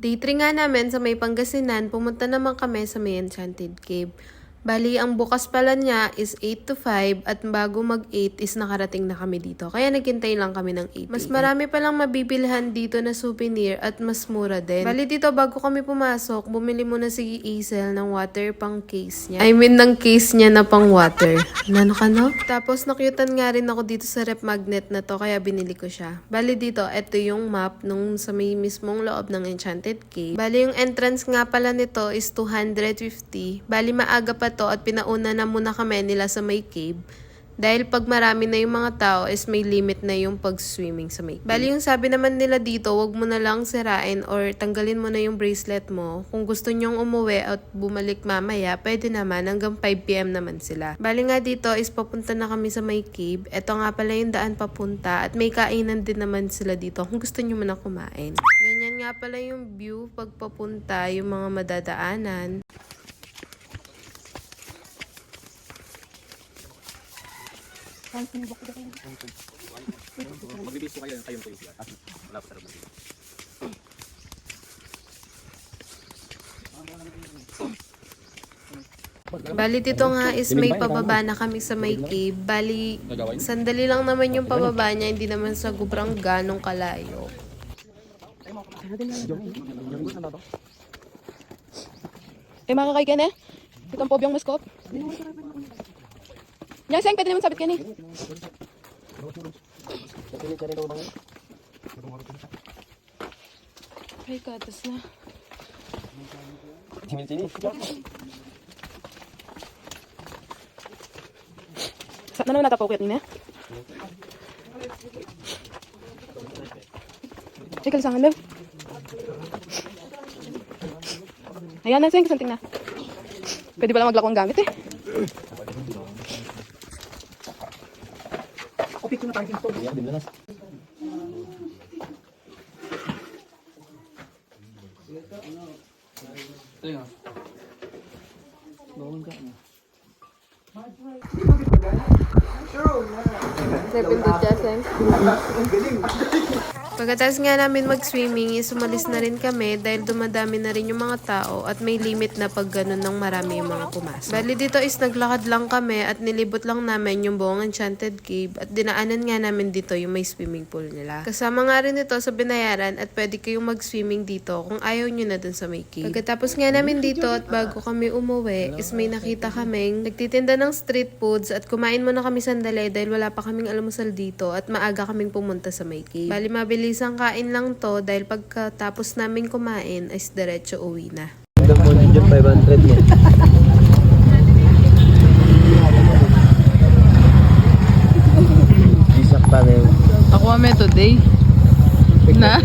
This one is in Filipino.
Day 3 nga namin sa may Pangasinan, pumunta naman kami sa may Enchanted Cave. Bali, ang bukas pala niya is 8 to 5 at bago mag-8 is nakarating na kami dito. Kaya naghintay lang kami ng 8. Mas marami palang mabibilhan dito na souvenir at mas mura din. Bali dito, bago kami pumasok, bumili muna si Isel ng water pang case niya. I mean, ng case niya na pang water. Nano ka no? Tapos nakyutan nga rin ako dito sa rep magnet na to, kaya binili ko siya. Bali dito, ito yung map nung sa may mismong loob ng Enchanted Cave. Bali yung entrance nga pala nito is 250. Bali maaga pa to at pinauna na muna kami nila sa may cave. Dahil pag marami na yung mga tao is may limit na yung pag-swimming sa may cave. Bali yung sabi naman nila dito, wag mo na lang sirain or tanggalin mo na yung bracelet mo. Kung gusto nyong umuwi at bumalik mamaya, pwede naman, hanggang 5 PM naman sila. Bali nga dito is papunta na kami sa may cave. Ito nga pala yung daan papunta at may kainan din naman sila dito kung gusto nyo man kumain. Ganyan nga pala yung view pag papunta, yung mga madadaanan. Magbibis ko kayo kayong tuloy sila. Wala pa talaga. Bali dito nga is may pababa na kami sa may cave. Bali, sandali lang naman yung pababa niya, hindi naman sa gubrang ganong kalayo. Mga kakaigan itong pobyong maskop. Yan, sayang pwede naman sabit ka ni. Ay, katas na. Sa naman natapokit ni na? Ay, kalisangan lang. Ayan na, sayang kasanting na. Pwede ba lang maglakong gamit Opik ko na tayo dito. Di ba nas? Pagkatapos nga namin mag-swimming, sumalis na rin kami dahil dumadami na rin yung mga tao at may limit na pag ganun ng marami yung mga pumasok. Bali dito is naglakad lang kami at nilibot lang namin yung buong Enchanted Cave at dinaanan nga namin dito yung may swimming pool nila. Kasama nga rin ito sa binayaran at pwede kayong mag-swimming dito kung ayaw nyo na dun sa may cave. Pagkatapos nga namin dito at bago kami umuwi is may nakita kaming nagtitinda ng street foods at kumain muna kami sandali dahil wala pa kaming almusal dito at maaga kaming pumunta sa may cave. Bali mabilisang kain lang to dahil pagkatapos namin kumain ay diretso uwi na. 500 mo. Isak pa na yun. Ako ame today. Na?